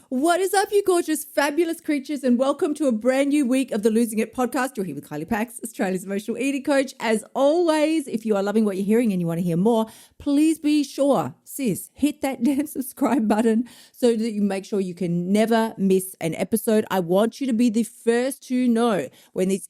What is up, you gorgeous, fabulous creatures, and welcome to a brand new week of the Losing It podcast. You're here with Kylie Pax, Australia's emotional eating coach. As always, if you are loving what you're hearing and you want to hear more, please be sure, sis, hit that damn subscribe button so that you make sure you can never miss an episode. I want you to be the first to know when these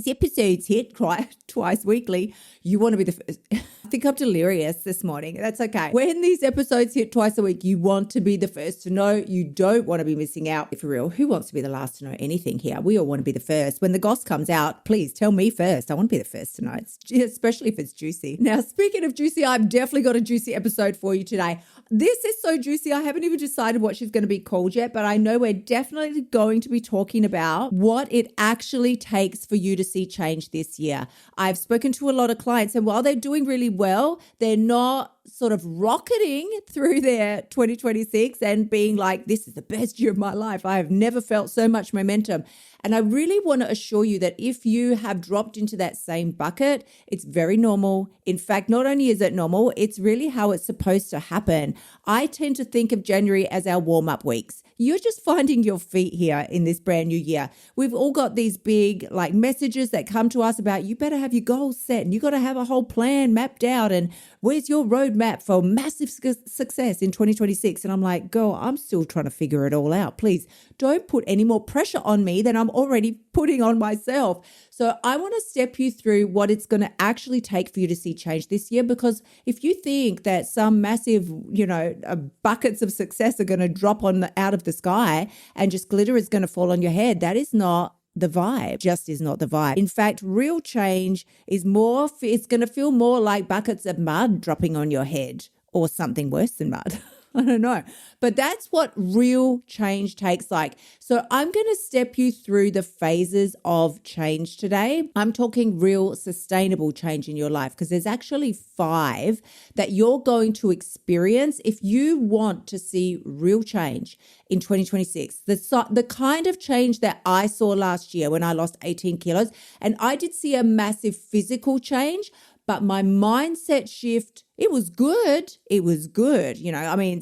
episodes hit twice weekly. You want to be the first. I think I'm delirious this morning. That's okay. When these episodes hit twice a week, you want to be the first to know. You don't want to be missing out. For real, who wants to be the last to know anything here? We all want to be the first. When the goss comes out, please tell me first. I want to be the first to know, especially if it's juicy. Now, speaking of juicy, I've definitely got a juicy episode for you today. This is so juicy. I haven't even decided what she's going to be called yet, but I know we're definitely going to be talking about what it actually takes for you to see change this year. I've spoken to a lot of clients, and while they're doing really well, they're not sort of rocketing through their 2026 and being like, this is the best year of my life. I have never felt so much momentum. And I really want to assure you that if you have dropped into that same bucket, it's very normal. In fact, not only is it normal, it's really how it's supposed to happen. I tend to think of January as our warm-up weeks. You're just finding your feet here in this brand new year. We've all got these big messages that come to us about you better have your goals set and you got to have a whole plan mapped out and where's your roadmap for massive success in 2026? And I'm like, girl, I'm still trying to figure it all out. Please don't put any more pressure on me than I'm already putting on myself. So I want to step you through what it's going to actually take for you to see change this year, because if you think that some massive, buckets of success are going to drop out of the sky and just glitter is going to fall on your head, that is not the vibe. Just is not the vibe. In fact, real change is it's going to feel more like buckets of mud dropping on your head or something worse than mud. I don't know. But that's what real change takes like. So I'm going to step you through the phases of change today. I'm talking real sustainable change in your life, because there's actually 5 that you're going to experience if you want to see real change in 2026. The kind of change that I saw last year when I lost 18 kilos, and I did see a massive physical change, but my mindset shift, it was good. It was good.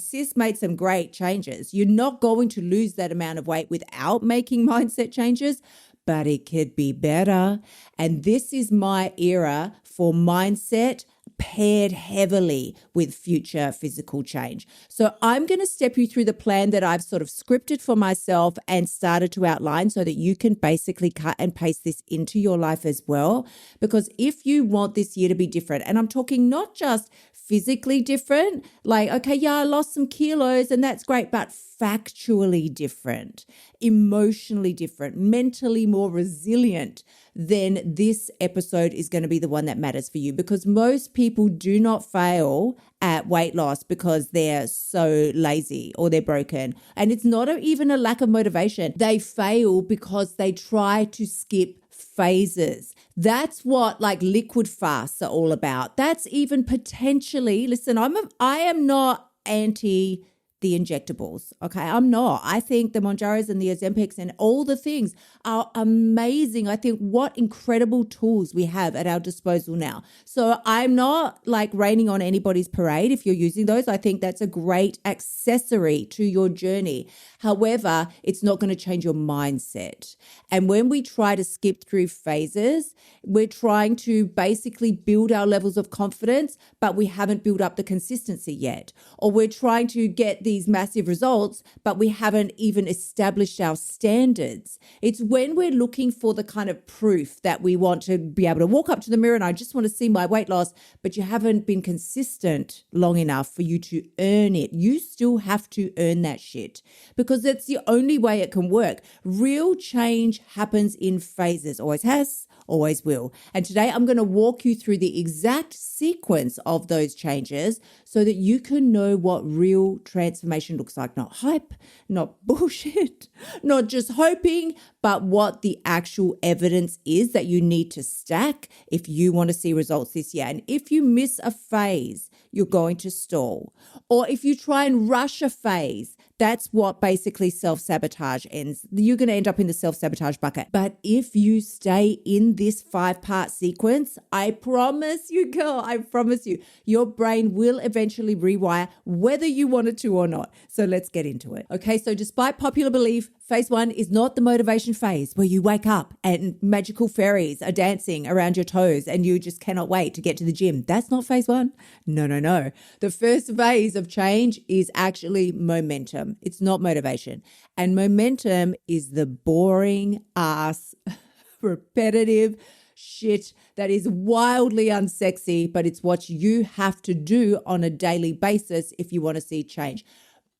Sis made some great changes. You're not going to lose that amount of weight without making mindset changes, but it could be better. And this is my era for mindset paired heavily with future physical change. So I'm going to step you through the plan that I've sort of scripted for myself and started to outline so that you can basically cut and paste this into your life as well. Because if you want this year to be different, and I'm talking not just physically different, like, okay, yeah, I lost some kilos and that's great, but factually different, emotionally different, mentally more resilient, then this episode is going to be the one that matters for you, because most people do not fail at weight loss because they're so lazy or they're broken. And it's not even a lack of motivation. They fail because they try to skip phases. That's what liquid fasts are all about. That's even potentially, listen, I am not anti the injectables. Okay, I'm not. I think the Mounjaros and the Ozempics and all the things are amazing. I think what incredible tools we have at our disposal now. So I'm not raining on anybody's parade if you're using those. I think that's a great accessory to your journey. However, it's not going to change your mindset. And when we try to skip through phases, we're trying to basically build our levels of confidence, but we haven't built up the consistency yet. Or we're trying to get these massive results, but we haven't even established our standards. It's when we're looking for the kind of proof that we want to be able to walk up to the mirror and I just want to see my weight loss, but you haven't been consistent long enough for you to earn it. You still have to earn that shit, because that's the only way it can work. Real change happens in phases, always has, always will. And today I'm going to walk you through the exact sequence of those changes so that you can know what real transformation looks like. Not hype, not bullshit, not just hoping, but what the actual evidence is that you need to stack if you want to see results this year. And if you miss a phase, you're going to stall. Or if you try and rush a phase, That's what basically self-sabotage ends. You're going to end up in the self-sabotage bucket. But if you stay in this 5-part sequence, I promise you, girl, I promise you, your brain will eventually rewire whether you want it to or not. So let's get into it. Okay, so despite popular belief, phase 1 is not the motivation phase where you wake up and magical fairies are dancing around your toes and you just cannot wait to get to the gym. That's not phase 1. No. The first phase of change is actually momentum. It's not motivation. And momentum is the boring ass, repetitive shit that is wildly unsexy, but it's what you have to do on a daily basis if you want to see change.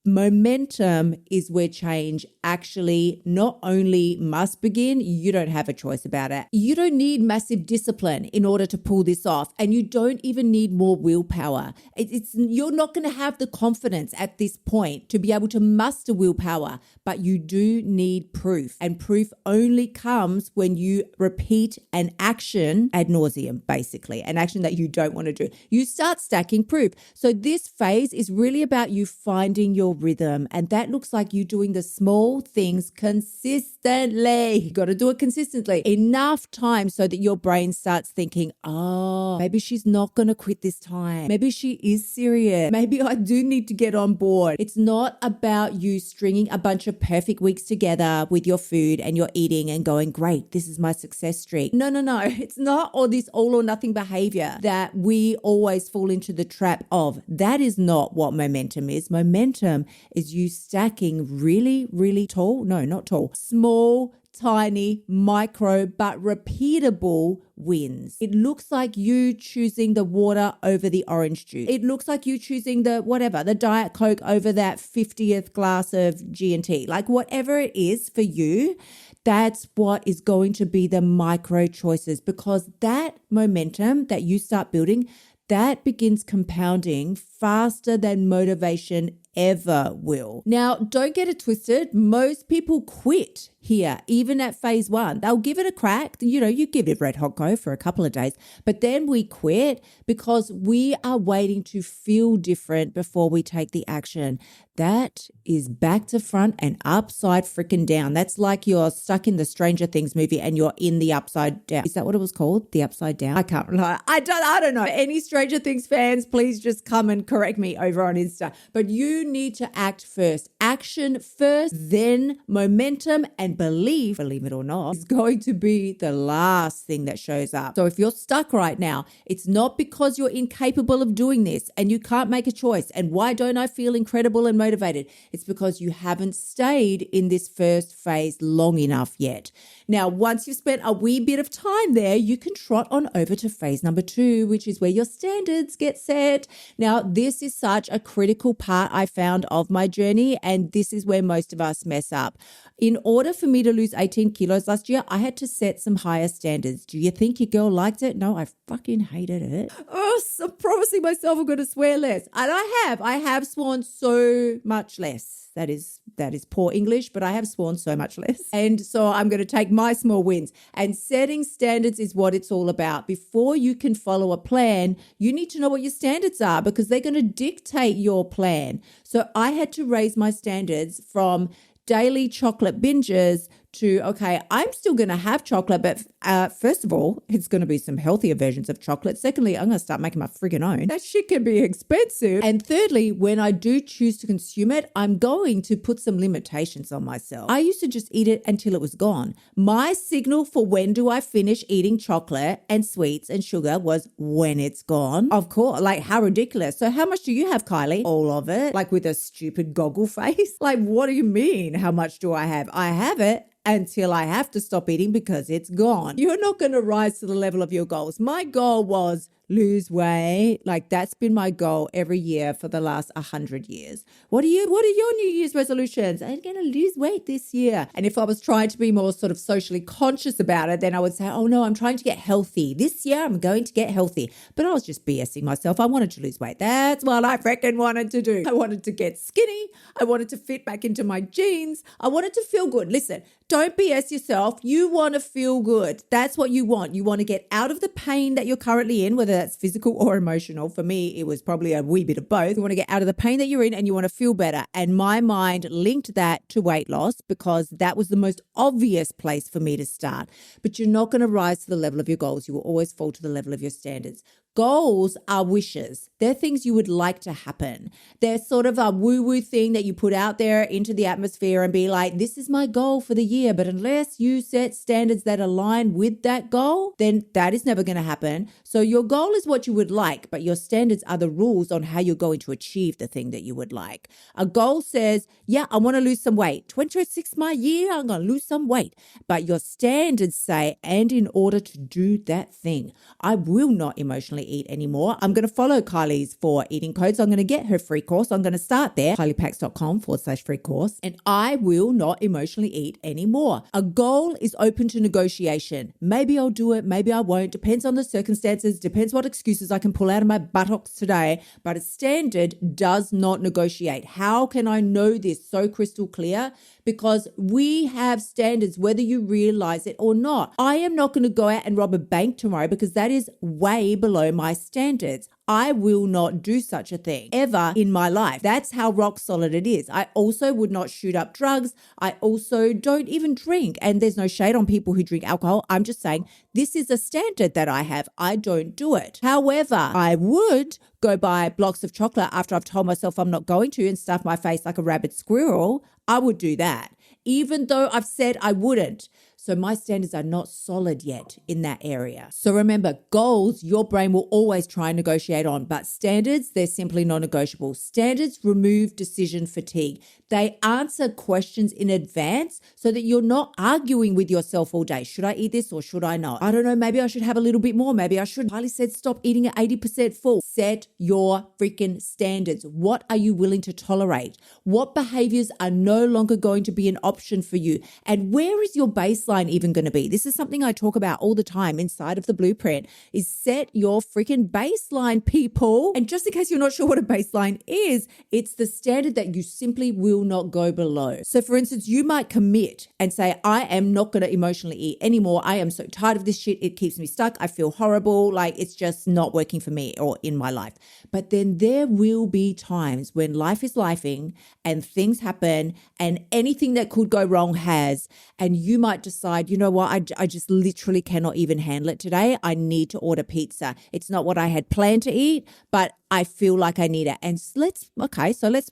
Momentum is where change actually not only must begin, you don't have a choice about it. You don't need massive discipline in order to pull this off, and you don't even need more willpower. You're not going to have the confidence at this point to be able to muster willpower, but you do need proof, and proof only comes when you repeat an action ad nauseum, basically, an action that you don't want to do. You start stacking proof. So this phase is really about you finding your rhythm, and that looks like you doing the small things consistently. You got to do it consistently enough time so that your brain starts thinking, oh, maybe she's not going to quit this time. Maybe she is serious. Maybe I do need to get on board. It's not about you stringing a bunch of perfect weeks together with your food and your eating and going, great, this is my success streak. No. It's not all this all or nothing behavior that we always fall into the trap of. That is not what momentum is. Momentum is you stacking really tall, no, not tall, small, tiny, micro, but repeatable wins. It looks like you choosing the water over the orange juice. It looks like you choosing the Diet Coke over that 50th glass of G&T. Like whatever it is for you, that's what is going to be the micro choices, because that momentum that you start building, that begins compounding faster than motivation ever will. Now, don't get it twisted. Most people quit here, even at phase 1. They'll give it a crack. You give it red hot go for a couple of days, but then we quit because we are waiting to feel different before we take the action. That is back to front and upside freaking down. That's like you're stuck in the Stranger Things movie and you're in the upside down. Is that what it was called? The upside down? I can't lie. I don't know. Any Stranger Things fans, please just come and correct me over on Insta. But you need to act first. Action first, then momentum, and believe it or not, is going to be the last thing that shows up. So if you're stuck right now, it's not because you're incapable of doing this and you can't make a choice. And why don't I feel incredible and motivated? It's because you haven't stayed in this first phase long enough yet. Now, once you've spent a wee bit of time there, you can trot on over to phase number 2, which is where your standards get set. Now, this is such a critical part I found of my journey, and this is where most of us mess up. In order for me to lose 18 kilos last year, I had to set some higher standards. Do you think your girl liked it? No, I fucking hated it. Oh, so I'm promising myself I'm going to swear less. And I have sworn so much less. That is poor English, but I have sworn so much less. And so I'm going to take my small wins. And setting standards is what it's all about. Before you can follow a plan, you need to know what your standards are, because they're going to dictate your plan. So I had to raise my standards from daily chocolate binges to, okay, I'm still going to have chocolate, but first of all, it's going to be some healthier versions of chocolate. Secondly, I'm going to start making my friggin' own. That shit can be expensive. And thirdly, when I do choose to consume it, I'm going to put some limitations on myself. I used to just eat it until it was gone. My signal for when do I finish eating chocolate and sweets and sugar was when it's gone. Of course, like how ridiculous. So how much do you have, Kylie? All of it? Like with a stupid goggle face? Like, what do you mean? How much do I have? I have it until I have to stop eating because it's gone. You're not going to rise to the level of your goals. My goal was lose weight. Like that's been my goal every year for the last 100 years. What are your New Year's resolutions? I'm going to lose weight this year. And if I was trying to be more sort of socially conscious about it, then I would say, oh no, I'm trying to get healthy. This year I'm going to get healthy. But I was just BSing myself. I wanted to lose weight. That's what I freaking wanted to do. I wanted to get skinny. I wanted to fit back into my jeans. I wanted to feel good. Listen, don't BS yourself. You want to feel good. That's what you want. You want to get out of the pain that you're currently in, whether that's physical or emotional. For me, it was probably a wee bit of both. You want to get out of the pain that you're in and you want to feel better. And my mind linked that to weight loss because that was the most obvious place for me to start. But you're not going to rise to the level of your goals. You will always fall to the level of your standards. Goals are wishes. They're things you would like to happen. They're sort of a woo-woo thing that you put out there into the atmosphere and be like, this is my goal for the year. But unless you set standards that align with that goal, then that is never going to happen. So your goal is what you would like, but your standards are the rules on how you're going to achieve the thing that you would like. A goal says, yeah, I want to lose some weight. 26 my year, I'm going to lose some weight. But your standards say, and in order to do that thing, I will not emotionally eat anymore. I'm going to follow Kylie's 4 eating codes. I'm going to get her free course. I'm going to start there, kyliepax.com/free course. And I will not emotionally eat anymore. A goal is open to negotiation. Maybe I'll do it. Maybe I won't. Depends on the circumstances. Depends what excuses I can pull out of my buttocks today. But a standard does not negotiate. How can I know this so crystal clear? Because we have standards, whether you realize it or not. I am not going to go out and rob a bank tomorrow because that is way below my standards. I will not do such a thing ever in my life. That's how rock solid it is. I also would not shoot up drugs. I also don't even drink. And there's no shade on people who drink alcohol. I'm just saying this is a standard that I have. I don't do it. However, I would go buy blocks of chocolate after I've told myself I'm not going to and stuff my face like a rabid squirrel. I would do that, even though I've said I wouldn't. So my standards are not solid yet in that area. So remember, goals, your brain will always try and negotiate on, but standards, they're simply non-negotiable. Standards remove decision fatigue. They answer questions in advance so that you're not arguing with yourself all day. Should I eat this or should I not? I don't know. Maybe I should have a little bit more. Maybe I should. Kylie said stop eating at 80% full. Set your freaking standards. What are you willing to tolerate? What behaviors are no longer going to be an option for you? And where is your baseline even going to be? This is something I talk about all the time inside of the blueprint, is set your freaking baseline, people. And just in case you're not sure what a baseline is, it's the standard that you simply will not go below. So for instance, you might commit and say, I am not going to emotionally eat anymore. I am so tired of this shit. It keeps me stuck. I feel horrible. Like it's just not working for me or in my life. But then there will be times when life is lifing and things happen and anything that could go wrong has, and you might decide, you know what, I just literally cannot even handle it today. I need to order pizza. It's not what I had planned to eat, but I feel like I need it. And let's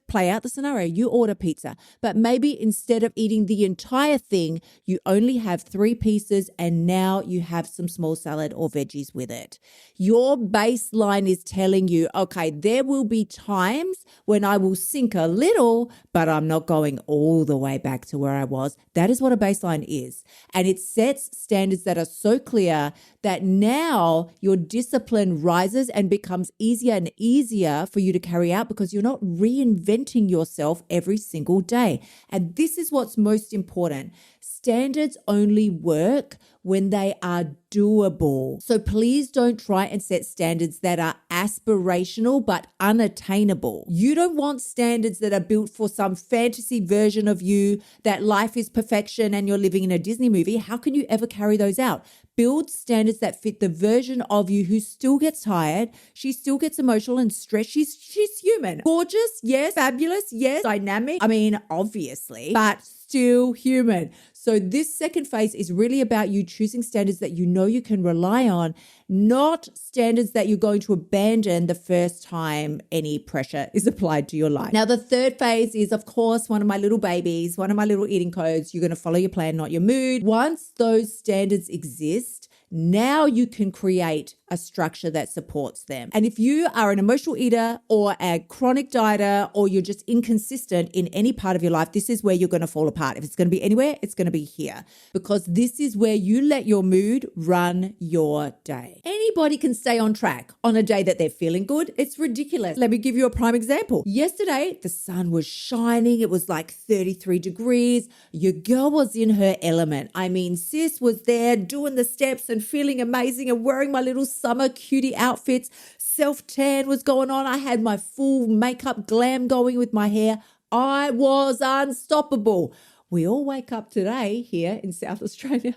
play out the scenario. You order pizza, but maybe instead of eating the entire thing, you only have 3 pieces and now you have some small salad or veggies with it. Your baseline is telling you, okay, there will be times when I will sink a little, but I'm not going all the way back to where I was. That is what a baseline is. And it sets standards that are so clear that now your discipline rises and becomes easier and easier for you to carry out because you're not reinventing yourself every single day. And this is what's most important. Standards only work when they are doable. So please don't try and set standards that are aspirational but unattainable. You don't want standards that are built for some fantasy version of you, that life is perfection and you're living in a Disney movie. How can you ever carry those out? Build standards that fit the version of you who still gets tired. She still gets emotional and stressed. She's human. Gorgeous, yes. Fabulous, yes. Dynamic, I mean, obviously, but still human. So this second phase is really about you choosing standards that you know you can rely on, not standards that you're going to abandon the first time any pressure is applied to your life. Now, the third phase is, of course, one of my little babies, one of my little eating codes. You're going to follow your plan, not your mood. Once those standards exist, now you can create a structure that supports them. And if you are an emotional eater or a chronic dieter or you're just inconsistent in any part of your life, this is where you're going to fall apart. If it's going to be anywhere, it's going to be here, because this is where you let your mood run your day. Anybody can stay on track on a day that they're feeling good. It's ridiculous. Let me give you a prime example. Yesterday, the sun was shining. It was like 33 degrees. Your girl was in her element. I mean, sis was there doing the steps and feeling amazing and wearing my little summer cutie outfits. Self-tan was going on. I had my full makeup glam going with my hair. I was unstoppable. We all wake up today here in South Australia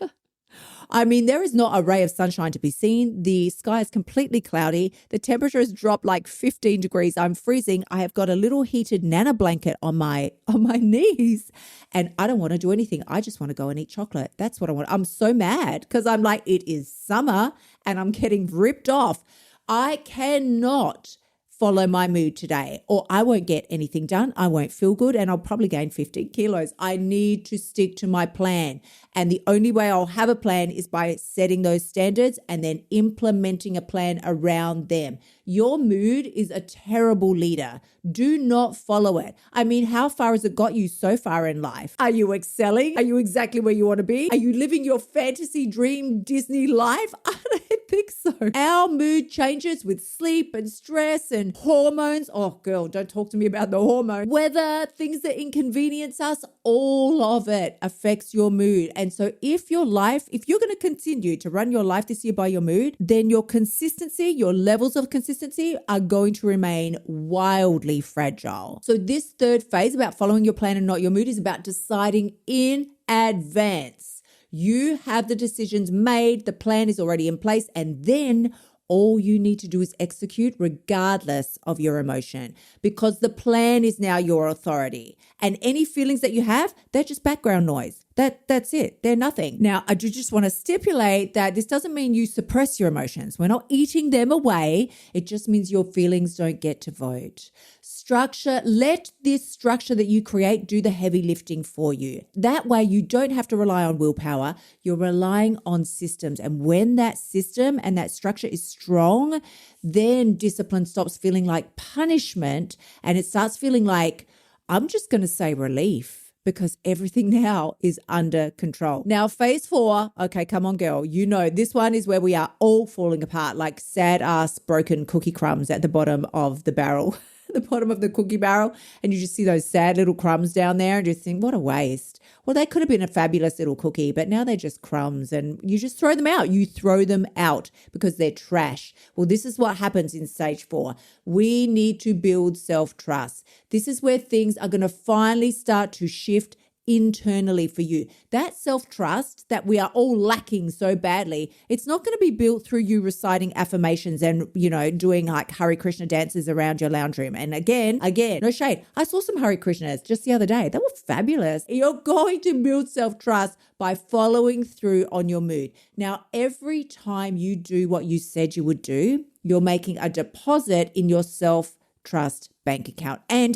I mean, there is not a ray of sunshine to be seen. The sky is completely cloudy. The temperature has dropped like 15 degrees. I'm freezing. I have got a little heated nana blanket on my knees, and I don't want to do anything. I just want to go and eat chocolate. That's what I want. I'm so mad because I'm like, it is summer and I'm getting ripped off. I cannot follow my mood today, or I won't get anything done. I won't feel good, and I'll probably gain 15 kilos. I need to stick to my plan. And the only way I'll have a plan is by setting those standards and then implementing a plan around them. Your mood is a terrible leader. Do not follow it. I mean, how far has it got you so far in life? Are you excelling? Are you exactly where you want to be? Are you living your fantasy dream Disney life? I don't think so. Our mood changes with sleep and stress and hormones. Oh, girl, don't talk to me about the hormones. Weather, things that inconvenience us, all of it affects your mood. And so if you're going to continue to run your life this year by your mood, then your consistency, your levels of consistency are going to remain wildly fragile. So this third phase about following your plan and not your mood is about deciding in advance. You have the decisions made, the plan is already in place, and then all you need to do is execute regardless of your emotion, because the plan is now your authority. And any feelings that you have, they're just background noise. That's it. They're nothing. Now, I do just want to stipulate that this doesn't mean you suppress your emotions. We're not eating them away. It just means your feelings don't get to vote. Structure, let this structure that you create do the heavy lifting for you. That way you don't have to rely on willpower. You're relying on systems. And when that system and that structure is strong, then discipline stops feeling like punishment and it starts feeling like, I'm just going to say relief, because everything now is under control. Now, phase 4, okay, come on, girl. You know, this one is where we are all falling apart like sad ass broken cookie crumbs at the bottom of the barrel, the bottom of the cookie barrel. And you just see those sad little crumbs down there and just think, what a waste. Well, they could have been a fabulous little cookie, but now they're just crumbs and you just throw them out. You throw them out because they're trash. Well, this is what happens in stage 4. We need to build self-trust. This is where things are going to finally start to shift internally for you. That self-trust that we are all lacking so badly, it's not going to be built through you reciting affirmations and, doing like Hare Krishna dances around your lounge room. And again, no shade. I saw some Hare Krishnas just the other day. They were fabulous. You're going to build self-trust by following through on your mood. Now, every time you do what you said you would do, you're making a deposit in your self-trust bank account. And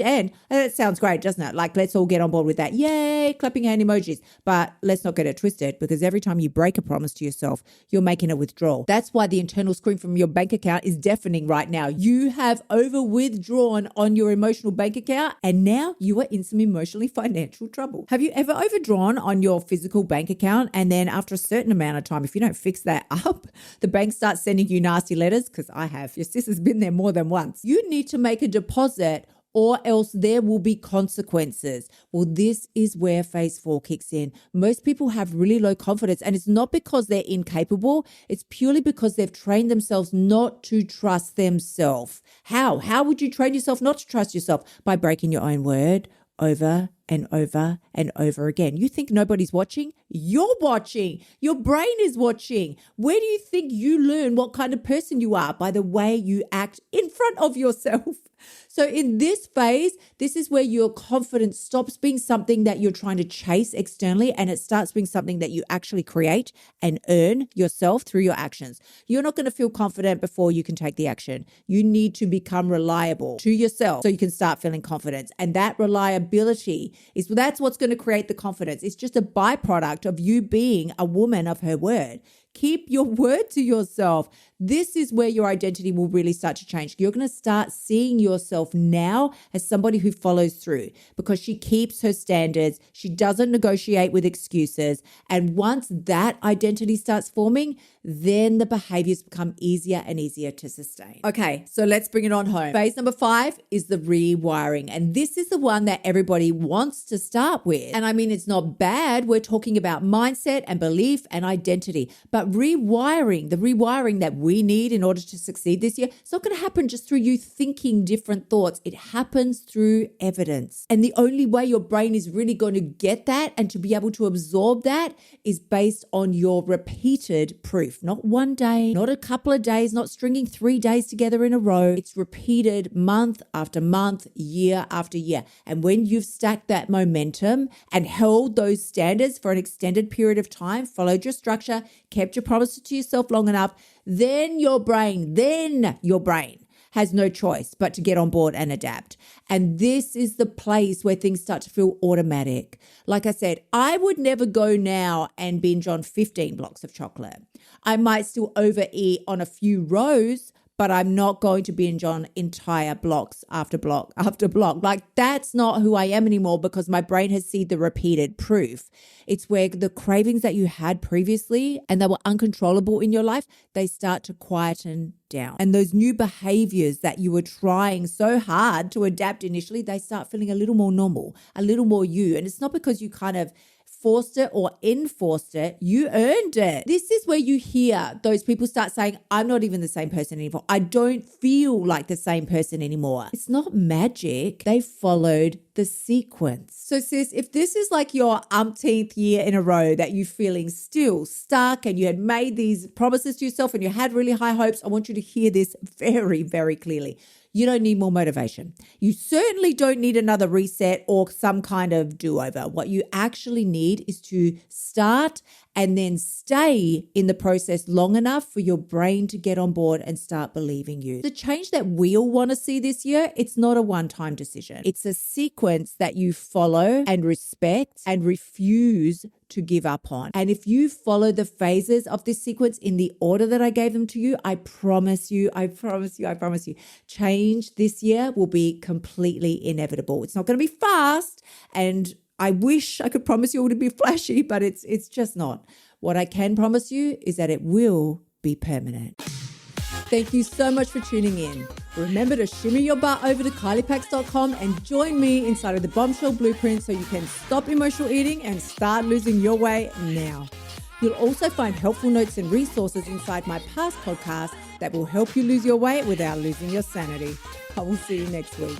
that sounds great, doesn't it? Like, let's all get on board with that. Yay, clapping hand emojis. But let's not get it twisted, because every time you break a promise to yourself, you're making a withdrawal. That's why the internal scream from your bank account is deafening right now. You have over withdrawn on your emotional bank account, and now you are in some emotionally financial trouble. Have you ever overdrawn on your physical bank account, and then after a certain amount of time, if you don't fix that up, the bank starts sending you nasty letters? Because I have. Your sis has been there more than once. You need to make a deposit, or else there will be consequences. Well, this is where phase 4 kicks in. Most people have really low confidence, and it's not because they're incapable. It's purely because they've trained themselves not to trust themselves. How? How would you train yourself not to trust yourself? By breaking your own word over and over and over again. You think nobody's watching? You're watching. Your brain is watching. Where do you think you learn what kind of person you are? By the way you act in front of yourself. So in this phase, this is where your confidence stops being something that you're trying to chase externally, and it starts being something that you actually create and earn yourself through your actions. You're not going to feel confident before you can take the action. You need to become reliable to yourself so you can start feeling confidence. And that reliability that's what's going to create the confidence. It's just a byproduct of you being a woman of her word. Keep your word to yourself. This is where your identity will really start to change. You're going to start seeing yourself now as somebody who follows through, because she keeps her standards. She doesn't negotiate with excuses. And once that identity starts forming, then the behaviors become easier and easier to sustain. Okay, so let's bring it on home. Phase number 5 is the rewiring. And this is the one that everybody wants to start with. And I mean, it's not bad. We're talking about mindset and belief and identity. But But the rewiring that we need in order to succeed this year, it's not going to happen just through you thinking different thoughts. It happens through evidence. And the only way your brain is really going to get that and to be able to absorb that is based on your repeated proof. Not one day, not a couple of days, not stringing 3 days together in a row. It's repeated month after month, year after year. And when you've stacked that momentum and held those standards for an extended period of time, followed your structure, kept your promises to yourself long enough, then your brain has no choice but to get on board and adapt. And this is the place where things start to feel automatic. Like I said, I would never go now and binge on 15 blocks of chocolate. I might still overeat on a few rows, but I'm not going to binge on entire blocks after block after block. Like, that's not who I am anymore because my brain has seen the repeated proof. It's where the cravings that you had previously and that were uncontrollable in your life, they start to quieten down. And those new behaviors that you were trying so hard to adapt initially, they start feeling a little more normal, a little more you. And it's not because you kind of forced it or enforced it, you earned it. This is where you hear those people start saying, I'm not even the same person anymore. I don't feel like the same person anymore. It's not magic. They followed the sequence. So sis, if this is like your umpteenth year in a row that you're feeling still stuck and you had made these promises to yourself and you had really high hopes, I want you to hear this very, very clearly. You don't need more motivation. You certainly don't need another reset or some kind of do-over. What you actually need is to start and then stay in the process long enough for your brain to get on board and start believing you. The change that we all want to see this year, it's not a one-time decision. It's a sequence that you follow and respect and refuse to give up on. And if you follow the phases of this sequence in the order that I gave them to you, I promise you, change this year will be completely inevitable. It's not going to be fast, and I wish I could promise you it would be flashy, but it's just not. What I can promise you is that it will be permanent. Thank you so much for tuning in. Remember to shimmy your butt over to KyliePax.com and join me inside of the Bombshell Blueprint so you can stop emotional eating and start losing your weight now. You'll also find helpful notes and resources inside my past podcasts that will help you lose your weight without losing your sanity. I will see you next week.